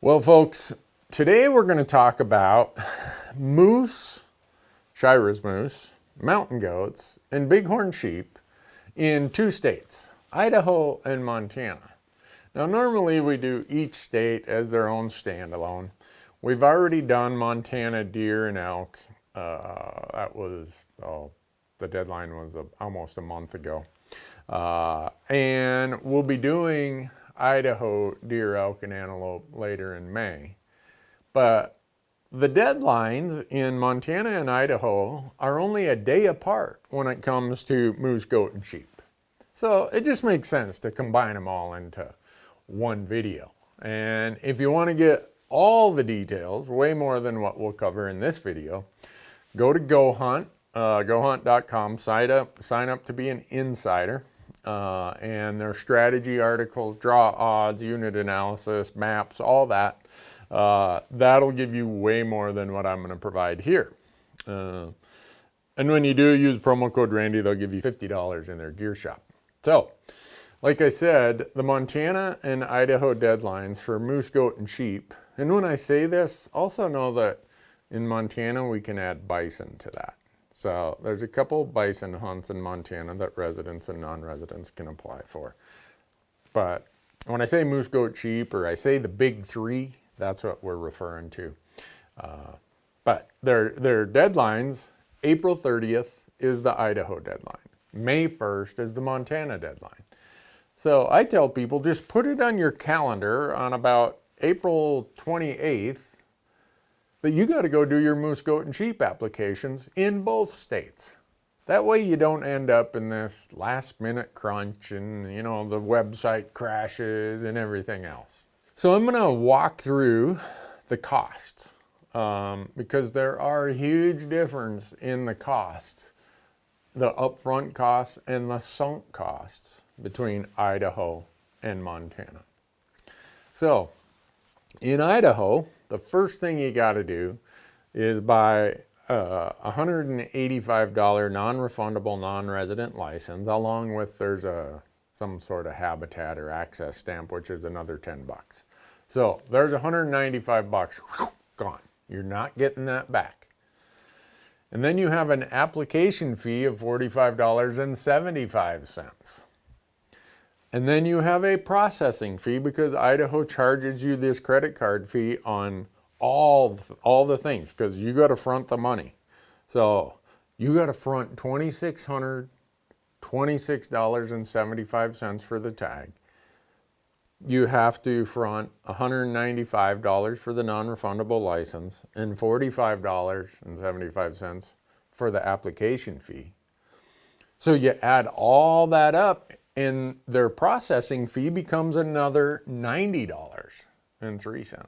Well, folks, today we're going to talk about moose, Shiras moose, mountain goats, and bighorn sheep in two states, Idaho and Montana. Now, normally we do each state as their own standalone. We've already done Montana deer and elk. The deadline was almost a month ago. And we'll be doing Idaho deer, elk, and antelope later in May. But the deadlines in Montana and Idaho are only a day apart when it comes to moose, goat, and sheep. So it just makes sense to combine them all into one video. And if you want to get all the details, way more than what we'll cover in this video, go to GoHunt, gohunt.com, sign up to be an insider. And their strategy articles, draw odds, unit analysis, maps, all that. That'll give you way more than what I'm going to provide here. And when you do use promo code Randy, they'll give you $50 in their gear shop. So, like I said, the Montana and Idaho deadlines for moose, goat, and sheep. And when I say this, also know that in Montana we can add bison to that. So there's a couple bison hunts in Montana that residents and non-residents can apply for. But when I say moose, goat, sheep, or I say the big three, that's what we're referring to. But their deadlines, April 30th is the Idaho deadline. May 1st is the Montana deadline. So I tell people, just put it on your calendar on about April 28th that you got to go do your moose, goat, and sheep applications in both states. That way you don't end up in this last minute crunch and, the website crashes and everything else. So I'm going to walk through the costs because there are a huge difference in the costs, the upfront costs and the sunk costs between Idaho and Montana. So in Idaho, the first thing you got to do is buy a $185 non-refundable non-resident license, along with there's some sort of habitat or access stamp, which is another $10. So there's $195 gone. You're not getting that back. And then you have an application fee of $45.75. And then you have a processing fee because Idaho charges you this credit card fee on all the things because you got to front the money. So you got to front $2,626.75 for the tag. You have to front $195 for the non-refundable license and $45.75 for the application fee. So you add all that up, and their processing fee becomes another $90.03.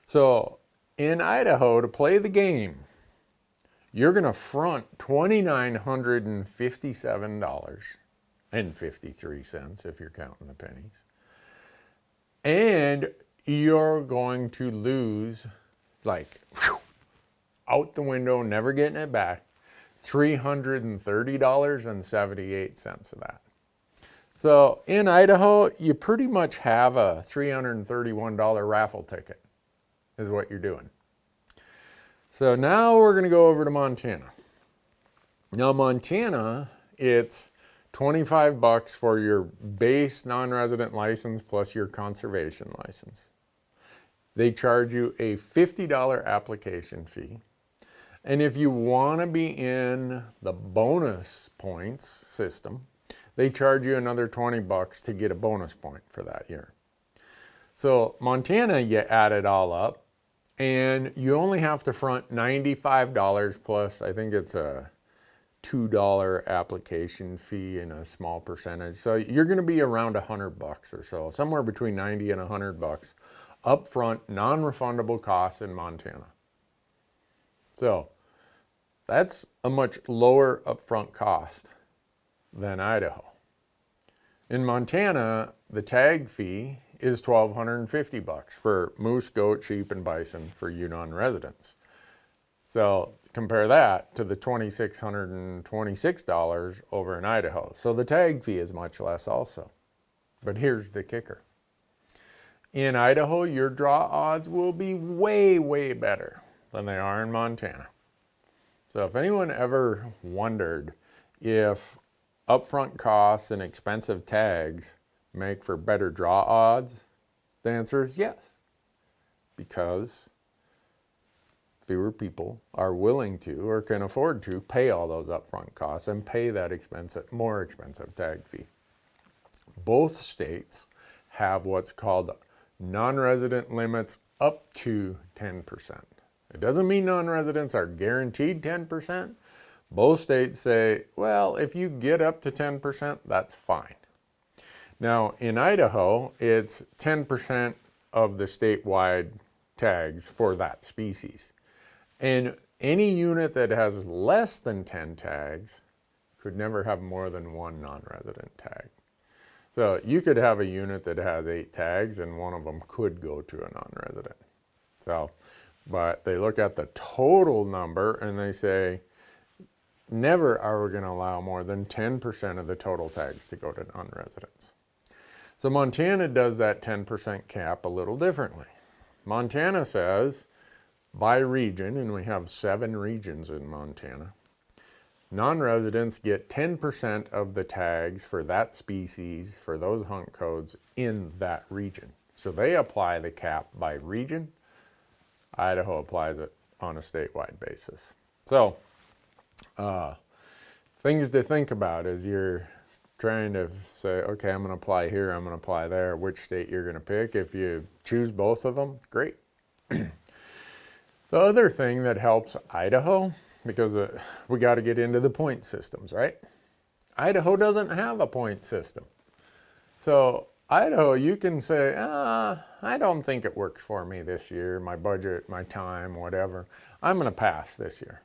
So in Idaho, to play the game, you're going to front $2,957.53 if you're counting the pennies. And you're going to lose, out the window, never getting it back, $330.78 of that. So in Idaho, you pretty much have a $331 raffle ticket is what you're doing. So now we're going to go over to Montana. Now Montana, it's $25 for your base non-resident license plus your conservation license. They charge you a $50 application fee. And if you want to be in the bonus points system, they charge you another $20 to get a bonus point for that year. So Montana, you add it all up, and you only have to front $95 plus, I think it's a $2 application fee and a small percentage. So you're going to be around $100 or so, somewhere between $90 and $100 upfront, non-refundable costs in Montana. So that's a much lower upfront cost than Idaho. In Montana, the tag fee is $1,250 for moose, goat, sheep, and bison for you non-residents. So compare that to the $2,626 over in Idaho. So the tag fee is much less also. But here's the kicker. In Idaho, your draw odds will be way, way better than they are in Montana. So if anyone ever wondered if upfront costs and expensive tags make for better draw odds, the answer is yes, because fewer people are willing to or can afford to pay all those upfront costs and pay that more expensive tag fee. Both states have what's called non-resident limits up to 10%. It doesn't mean non-residents are guaranteed 10%. Both states say, well, if you get up to 10%, that's fine. Now, in Idaho, it's 10% of the statewide tags for that species. And any unit that has less than 10 tags could never have more than one non-resident tag. So you could have a unit that has 8 tags and one of them could go to a non-resident. So, but they look at the total number and they say, never are we going to allow more than 10% of the total tags to go to non-residents. So Montana does that 10% cap a little differently. Montana says, by region, and we have 7 regions in Montana, non-residents get 10% of the tags for that species, for those hunt codes in that region. So they apply the cap by region. Idaho applies it on a statewide basis. So things to think about as you're trying to say, okay, I'm going to apply here, I'm going to apply there, which state you're going to pick. If you choose both of them, great. The other thing that helps Idaho, because we got to get into the point systems, right? Idaho doesn't have a point system. So Idaho, you can say, I don't think it works for me this year, my budget, my time, whatever. I'm going to pass this year.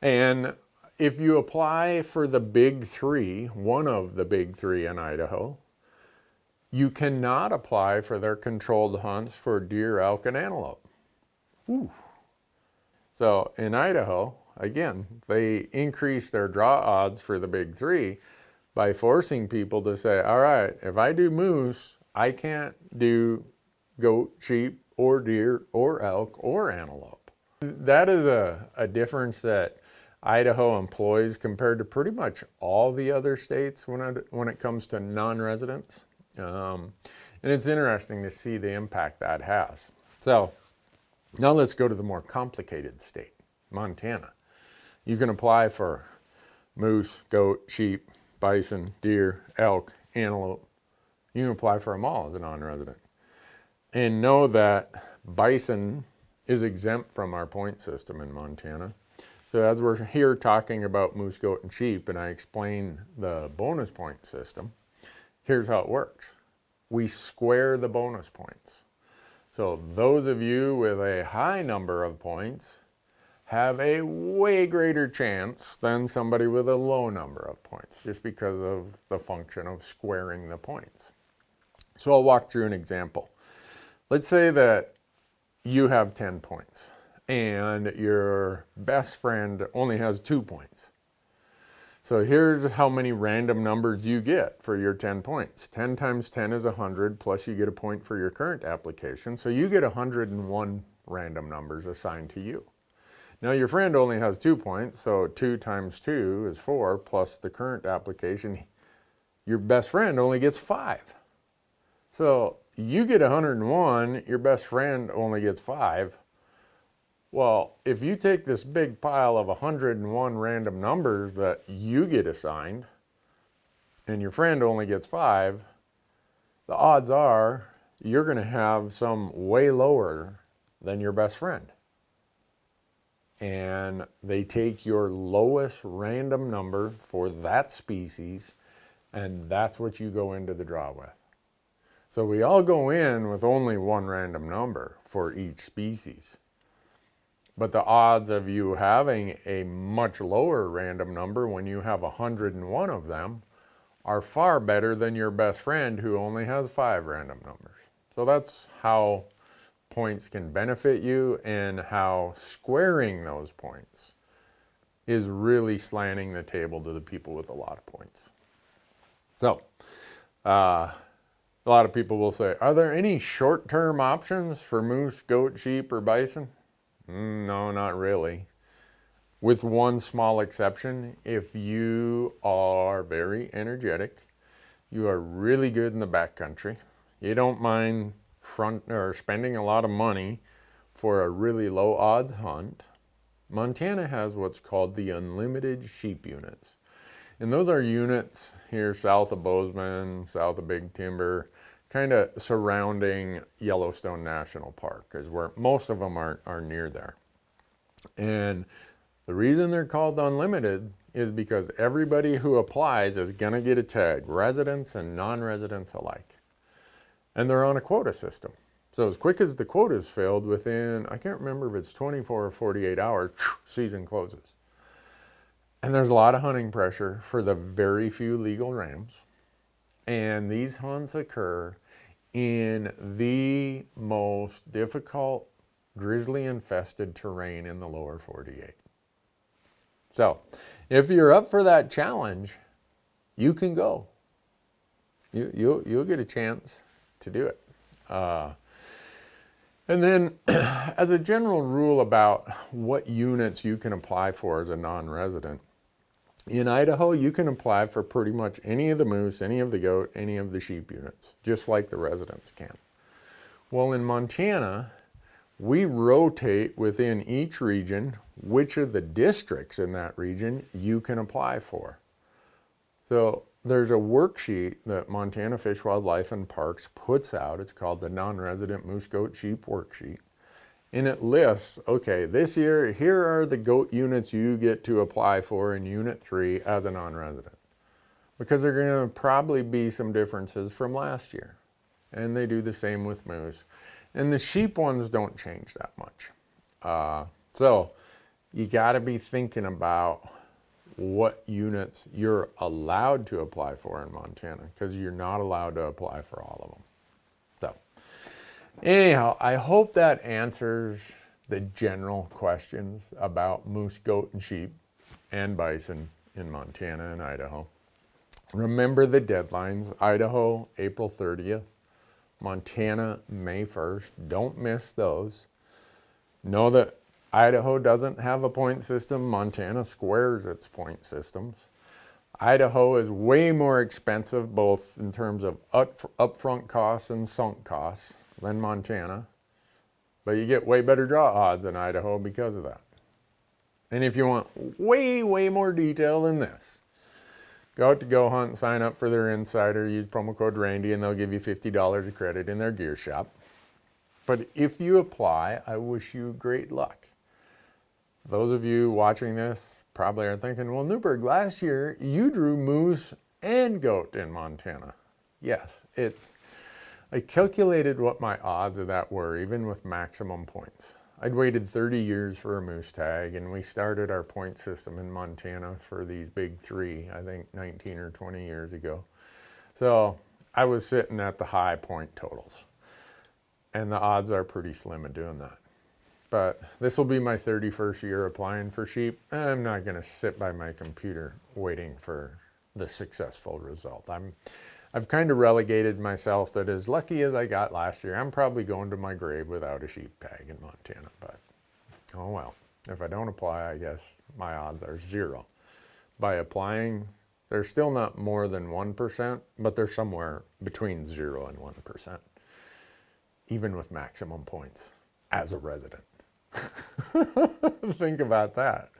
And if you apply for the big 3, one of the big 3 in Idaho, you cannot apply for their controlled hunts for deer, elk, and antelope. Ooh. So in Idaho, again, they increase their draw odds for the big 3 by forcing people to say, all right, if I do moose, I can't do goat, sheep, or deer, or elk, or antelope. That is a difference that Idaho employs compared to pretty much all the other states when it comes to non-residents. And it's interesting to see the impact that has. So now let's go to the more complicated state, Montana. You can apply for moose, goat, sheep, bison, deer, elk, antelope. You can apply for them all as a non-resident. And know that bison is exempt from our point system in Montana. So as we're here talking about moose, goat, and sheep, and I explain the bonus point system, here's how it works. We square the bonus points. So those of you with a high number of points have a way greater chance than somebody with a low number of points, just because of the function of squaring the points. So I'll walk through an example. Let's say that you have 10 points and your best friend only has 2 points. So here's how many random numbers you get for your 10 points. 10 times 10 is 100, plus you get a point for your current application. So you get 101 random numbers assigned to you. Now your friend only has 2 points, so 2 times 2 is 4, plus the current application. Your best friend only gets 5. So you get 101, your best friend only gets 5. Well, if you take this big pile of 101 random numbers that you get assigned, and your friend only gets 5, the odds are you're going to have some way lower than your best friend. And they take your lowest random number for that species, and that's what you go into the draw with. So we all go in with only one random number for each species. But the odds of you having a much lower random number when you have 101 of them are far better than your best friend who only has 5 random numbers. So that's how points can benefit you, and how squaring those points is really slanting the table to the people with a lot of points. So A lot of people will say, are there any short-term options for moose, goat, sheep, or bison? No, not really. With one small exception, if you are very energetic, you are really good in the backcountry, you don't mind spending a lot of money for a really low odds hunt, Montana has what's called the unlimited sheep units. And those are units here south of Bozeman, south of Big Timber, kind of surrounding Yellowstone National Park, is where most of them are near there. And the reason they're called unlimited is because everybody who applies is going to get a tag, residents and non-residents alike. And they're on a quota system. So as quick as the quota is filled, within, I can't remember if it's 24 or 48 hours, season closes. And there's a lot of hunting pressure for the very few legal rams. And these hunts occur in the most difficult grizzly infested terrain in the lower 48. So if you're up for that challenge, you can go. You'll get a chance to do it. And then as a general rule about what units you can apply for as a non-resident, in Idaho, you can apply for pretty much any of the moose, any of the goat, any of the sheep units, just like the residents can. Well, in Montana, we rotate within each region which of the districts in that region you can apply for. So there's a worksheet that Montana Fish, Wildlife, and Parks puts out. It's called the Non-Resident Moose, Goat, Sheep Worksheet. And it lists, okay, this year, here are the goat units you get to apply for in Unit 3 as a non-resident. Because there are going to probably be some differences from last year. And they do the same with moose. And the sheep ones don't change that much. So you got to be thinking about what units you're allowed to apply for in Montana, because you're not allowed to apply for all of them. Anyhow, I hope that answers the general questions about moose, goat, and sheep and bison in Montana and Idaho. Remember the deadlines: Idaho, April 30th, Montana, May 1st. Don't miss those. Know that Idaho doesn't have a point system. Montana squares its point systems. Idaho is way more expensive, both in terms of upfront costs and sunk costs, than Montana, but you get way better draw odds in Idaho because of that. And if you want way more detail than this, go out to Go Hunt and sign up for their insider, use promo code Randy, and they'll give you $50 of credit in their gear shop. But if you apply, I wish you great luck. Those of you watching this probably are thinking, well, Newberg, last year you drew moose and goat in Montana. Yes, I calculated what my odds of that were, even with maximum points. I'd waited 30 years for a moose tag, and we started our point system in Montana for these big three, I think 19 or 20 years ago. So I was sitting at the high point totals, and the odds are pretty slim of doing that. But this will be my 31st year applying for sheep. I'm not going to sit by my computer waiting for the successful result. I've kind of relegated myself that as lucky as I got last year, I'm probably going to my grave without a sheep tag in Montana. But, oh well, if I don't apply, I guess my odds are 0. By applying, they're still not more than 1%, but they're somewhere between 0 and 1%, even with maximum points as a resident. Think about that.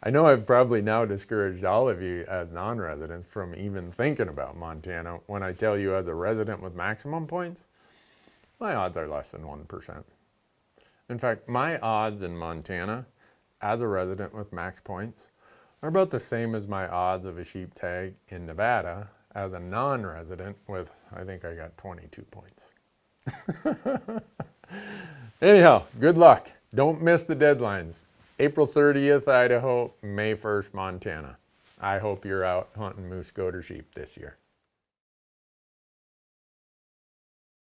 I know I've probably now discouraged all of you as non-residents from even thinking about Montana when I tell you as a resident with maximum points, my odds are less than 1%. In fact, my odds in Montana as a resident with max points are about the same as my odds of a sheep tag in Nevada as a non-resident with, I think I got 22 points. Anyhow, good luck. Don't miss the deadlines. April 30th, Idaho, May 1st, Montana. I hope you're out hunting moose, goat, or sheep this year.